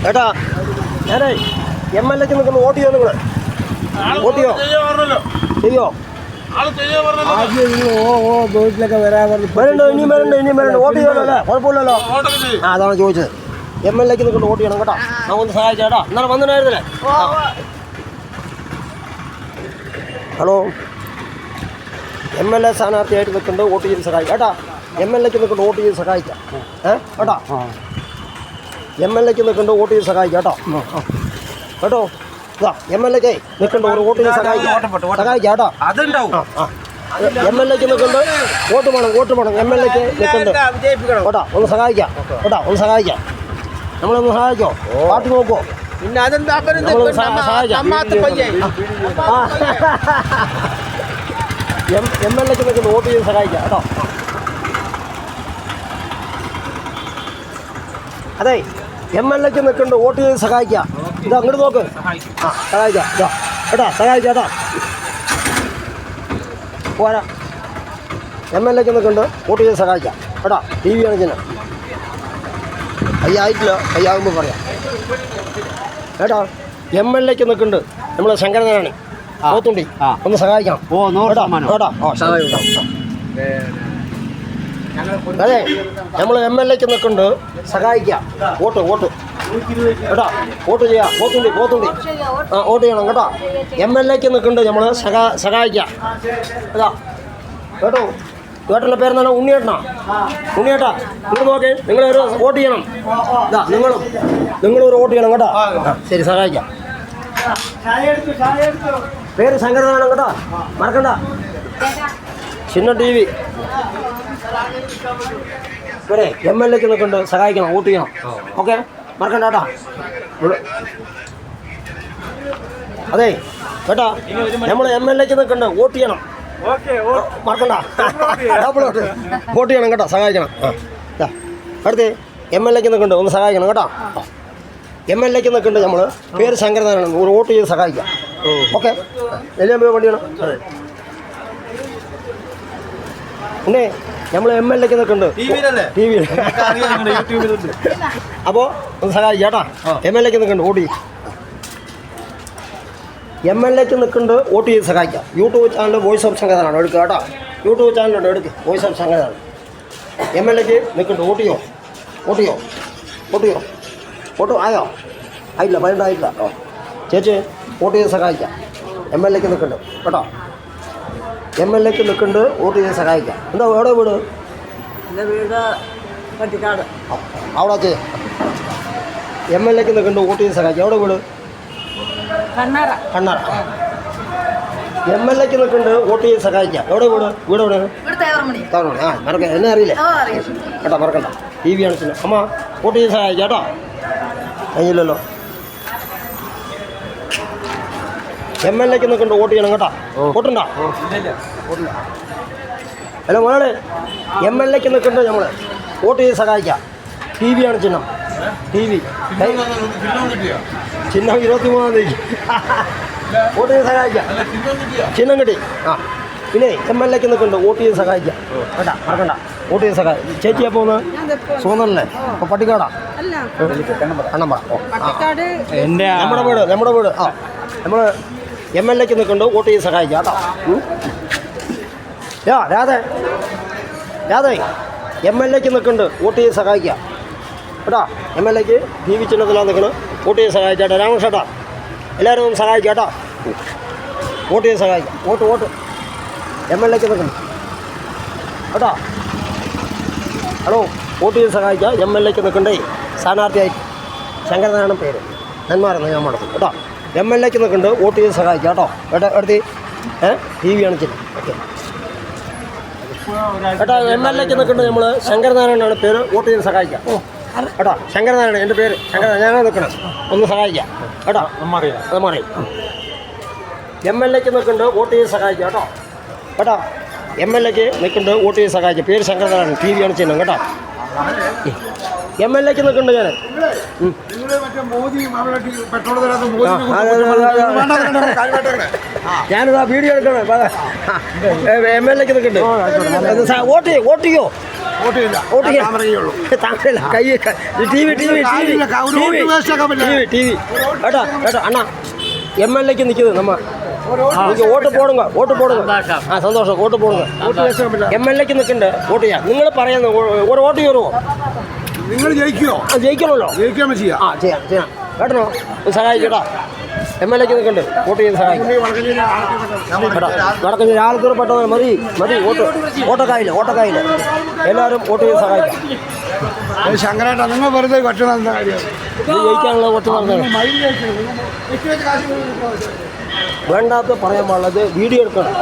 ഏട്ടാ ഞാനേ MLA-ക്ക് നിൽക്കുന്ന വോട്ട് ചെയ്യോ നിങ്ങൾ? വോട്ട് ചെയ്യോ? ചെയ്യോ? വീട്ടിലൊക്കെ വരാൻ വരണ്ടോ? ഇനിയും വരണ്ടോ? വോട്ട് ചെയ്യണോ അല്ലേ? കുഴപ്പമില്ലല്ലോ. ആ അതാണ് ചോദിച്ചത്. MLA-ക്ക് നിൽക്കൊണ്ട് വോട്ട് ചെയ്യണം കേട്ടോ. നമുക്കൊന്ന് സഹായിക്കാം കേട്ടോ. ഇന്നലെ വന്നിട്ടായിരുന്നില്ലേ? ഹലോ, MLA സ്ഥാനാർത്ഥിയായിട്ട് നിൽക്കുന്നുണ്ട്, വോട്ട് ചെയ്ത് സഹായിക്കാം കേട്ടോ. MLA-ക്ക് നിൽക്കൊണ്ട് വോട്ട് ചെയ്ത് സഹായിക്കാം കേട്ടോ. MLA-ക്ക് നിൽക്കുന്നുണ്ട്, വോട്ട് ചെയ്ത് സഹായിക്കാം കേട്ടോ. കേട്ടോ MLA-ക്ക് നിൽക്കുന്നുണ്ട്, ഒരു വോട്ട് ചെയ്ത് സഹായിക്കാം കേട്ടോ. MLA-ക്ക് നിൽക്കുന്നുണ്ട്, വോട്ട് വേണം. MLA-ക്ക് നിൽക്കുന്നുണ്ട് കേട്ടോ. ഒന്ന് സഹായിക്കാം കേട്ടോ. ഒന്ന് സഹായിക്കാം. നമ്മളൊന്ന് സഹായിക്കോ? പാട്ട് നോക്കുമോ? പിന്നെ അതെന്താ സഹായിക്കാം. MLA-ക്ക് നിൽക്കുന്നുണ്ട്, വോട്ട് ചെയ്ത് സഹായിക്കാം കേട്ടോ. അതെ, MLA-ക്ക് നിൽക്കുന്നുണ്ട്, വോട്ട് ചെയ്ത് സഹായിക്കാം. ഇത് അങ്ങോട്ട് നോക്ക്. സഹായിക്കാം കേട്ടോ. സഹായിക്കാം കേട്ടോ. പോരാ. MLA-ക്ക് നിൽക്കുന്നുണ്ട്, വോട്ട് ചെയ്ത് സഹായിക്കാം കേട്ടോ. TV കാണിച്ചില്ല. കയ്യായിട്ടില്ല, കയ്യാകുമ്പോൾ പറയാം കേട്ടോ. MLA-ക്ക് നിൽക്കുന്നുണ്ട്, നമ്മൾ ശങ്കരനാരായണൻ പോത്തുണ്ടി. ഒന്ന് സഹായിക്കണം കേട്ടോ. അതെ, നമ്മൾ MLA-ക്ക് നിൽക്കുന്നുണ്ട്, സഹായിക്കാം. വോട്ട് കേട്ടോ. വോട്ട് ചെയ്യാം. പോത്തുണ്ടി വോട്ട് ചെയ്യണം കേട്ടോ. MLA-ക്ക് നിൽക്കുന്നുണ്ട്, നമ്മൾ സഹായിക്കാം കേട്ടോ. കേട്ടൻ്റെ പേരെന്താണ്? ഉണ്ണിയേട്ടാ. നിങ്ങൾ നോക്കേ, നിങ്ങളൊരു വോട്ട് ചെയ്യണം. നിങ്ങളൊരു വോട്ട് ചെയ്യണം കേട്ടോ. ശരി, സഹായിക്കാം. പേര് ശങ്കരനാരായണൻ കേട്ടോ, മറക്കണ്ട. ചിന്ന TV. വരെ MLA-ക്ക് നിൽക്കുന്നുണ്ട്, സഹായിക്കണം, വോട്ട് ചെയ്യണം. ഓക്കെ, മറക്കണ്ട കേട്ടോ. അതെ കേട്ടോ, നമ്മൾ MLA-ക്ക് നിൽക്കുന്നുണ്ട്, വോട്ട് ചെയ്യണം. മറക്കണ്ട. വോട്ട് ചെയ്യണം കേട്ടോ, സഹായിക്കണം. അടുത്ത് MLA-ക്ക് നിൽക്കുന്നുണ്ട്, ഒന്ന് സഹായിക്കണം കേട്ടോ. MLA-ക്ക് നിൽക്കുന്നുണ്ട്, നമ്മൾ പേര് ശങ്കരനാരായണൻ, ഒരു വോട്ട് ചെയ്ത് സഹായിക്കാം. ഓക്കെ, എല്ലാം വണ്ടി ചെയ്യണം. അതെ, പിന്നെ നമ്മൾ MLA-ക്ക് നിൽക്കുന്നുണ്ട്, TV. അപ്പോൾ ഒന്ന് സഹായിക്കാം കേട്ടോ. MLA-ക്ക് നിൽക്കുന്നുണ്ട്, വോട്ട് ചെയ്യും. MLA-ക്ക് നിൽക്കുന്നുണ്ട്, വോട്ട് ചെയ്ത് സഹായിക്കാം. യൂട്യൂബ് ചാനൽ വോയിസ് ഓഫ് ശങ്കരനാണ്, എടുക്കുക കേട്ടോ. യൂട്യൂബ് ചാനലുണ്ട്, എടുക്കുക, വോയിസ് ഓഫ് ശങ്കരനാണ്. MLA-ക്ക് നിൽക്കുന്നുണ്ട്, വോട്ട് ചെയ്യോ? വോട്ട് ആയോ? ആയില്ല, 12 ആയില്ല. ചേച്ചി വോട്ട് ചെയ്ത് സഹായിക്കാം. MLA-ക്ക് നിൽക്കുന്നുണ്ട് കേട്ടോ. MLA-ക്ക് നിൽക്കുന്നുണ്ട്, വോട്ട് ചെയ്ത് സഹായിക്കാം. എന്താ എവിടെ വീട്? എൻ്റെ വീട് പട്ടിക്കാട്. അവിടെ ചെയ്യാം. MLA-ക്ക് നിൽക്കുന്നുണ്ട്, വോട്ട് ചെയ്ത് സഹായിക്കാം. എവിടെ വീട്? കണ്ണാറ. MLA-ക്ക് നിൽക്കുന്നുണ്ട്, വോട്ട് ചെയ്ത് സഹായിക്കാം. എവിടെ വീട് എവിടെയാണ്? മറക്കാം. എന്നെ അറിയില്ലേ കേട്ടോ, മറക്കണ്ട. TV കാണിച്ചില്ല. അമ്മ വോട്ട് ചെയ്ത് സഹായിക്കാം കേട്ടോ. കഴിഞ്ഞില്ലല്ലോ. MLA-ക്ക് നിൽക്കുന്നുണ്ട്, വോട്ട് ചെയ്യണം കേട്ടോ. വോട്ടുണ്ടോ? ഹലോ മോളെ, MLA-ക്ക് നിൽക്കുന്നുണ്ട്, നമ്മൾ വോട്ട് ചെയ്ത് സഹായിക്കാം. TV ആണ് ചിഹ്നം. TV ചിഹ്നം 23-ാം തീയതി. വോട്ട് ചെയ്ത് സഹായിക്കാം. ചിഹ്നം കിട്ടി. പിന്നെ MLA-ക്ക് നിൽക്കുന്നുണ്ട്, വോട്ട് ചെയ്ത് സഹായിക്കാം കേട്ടാ, മറക്കണ്ട. വോട്ട് ചെയ്ത് സഹായിക്കാം. ചേച്ചി അപ്പോൾ ഒന്ന് സുഖന്നല്ലേ? അപ്പോൾ പട്ടിക്കാടാ കണ്ണമ്പറ. നമ്മുടെ വീട്. നമ്മൾ MLA-ക്ക് നിൽക്കുന്നുണ്ട്, വോട്ട് ചെയ്ത് സഹായിക്കാം കേട്ടോ. രാധേ MLA-ക്ക് നിൽക്കുന്നുണ്ട്, വോട്ട് ചെയ്ത് സഹായിക്കാം കേട്ടോ. MLA-ക്ക് TV ചിഹ്നത്തിലാണ് നിൽക്കണം, വോട്ട് ചെയ്ത് സഹായിക്കാം കേട്ടോ. രാമകൃഷ്ണേട്ടാ, എല്ലാവരും ഒന്ന് സഹായിക്കാം കേട്ടോ. വോട്ട് ചെയ്ത് സഹായിക്കാം. വോട്ട് MLA-ക്ക് നിൽക്കണം കേട്ടോ. ഹലോ, വോട്ട് ചെയ്ത് സഹായിക്കാം. MLA-ക്ക് നിൽക്കണ്ടേ, സ്ഥാനാർത്ഥിയായിട്ട് ശങ്കരനാരായണൻ പേര് നെന്മാരെന്ന് ഞാൻ നടത്തും കേട്ടോ. MLA-ക്ക് നിൽക്കുന്നുണ്ട്, വോട്ട് ചെയ്ത് സഹായിക്കാം കേട്ടോ. അടുത്ത് TV കാണിച്ചില്ല. ഓക്കെ കേട്ടോ. MLA-ക്ക് നിൽക്കുന്നുണ്ട്, നമ്മൾ ശങ്കരനാരായണനാണ് പേര്, വോട്ട് ചെയ്ത് സഹായിക്കാം കേട്ടോ. ശങ്കരനാരായണൻ എൻ്റെ പേര് ശങ്കരനാരായണൻ. ഞാനാണ് നിൽക്കണം, ഒന്ന് സഹായിക്കാം കേട്ടോ. അത് മാറി. MLA-ക്ക് നിൽക്കുന്നുണ്ട്, വോട്ട് ചെയ്ത് സഹായിക്കാം കേട്ടോ. MLA-ക്ക് നിൽക്കുന്നുണ്ട്, വോട്ട് ചെയ്ത് സഹായിക്കാം. പേര് ശങ്കരനാരായണൻ, TV കാണിച്ചില്ല കേട്ടോ. MLA-ക്ക് നിൽക്കുന്നുണ്ട് ഞാൻ. ഞാനിതാ വീഡിയോ എടുക്കണം. MLA-ക്ക് നിൽക്കുന്നുണ്ട്, വോട്ട് ചെയ്യോ? വോട്ട് ചെയ്യാം താങ്കളില്ല കൈ ടി വി കേട്ടോ കേട്ടോ അണ്ണാ MLA-ക്ക് നിൽക്കുന്നത് നമ്മ വോട്ട് പോടുക ആ സന്തോഷം വോട്ട് പോടുക MLA-ക്ക് നിൽക്കണ്ടേ വോട്ട് ചെയ്യാം നിങ്ങൾ പറയുന്ന ഒരു വോട്ട് ചെയ്യുമോ നിങ്ങൾ ജയിക്കുമോ ജയിക്കണമല്ലോ ജയിക്കാൻ ചെയ്യാം ആ ചെയ്യാം കേട്ടോ സഹായിക്കട്ടാ MLA-ക്ക് നിൽക്കണ്ടേ വോട്ട് ചെയ്ത് സഹായിക്കും കേട്ടോ നടക്കുന്ന ആൾക്കൂറപ്പെട്ടവർ മതി ഓട്ടക്കായില്ല എല്ലാവരും വോട്ട് ചെയ്ത് സഹായിക്കാം ശങ്കരേട്ടാ നിങ്ങൾ വെറുതെ ഭക്ഷണം എന്താ കാര്യം ഇത് ജയിക്കാനുള്ള വോട്ട് പറഞ്ഞത് വേണ്ടാത്ത പറയാൻ പാടുള്ളത് വീഡിയോ എടുക്കണം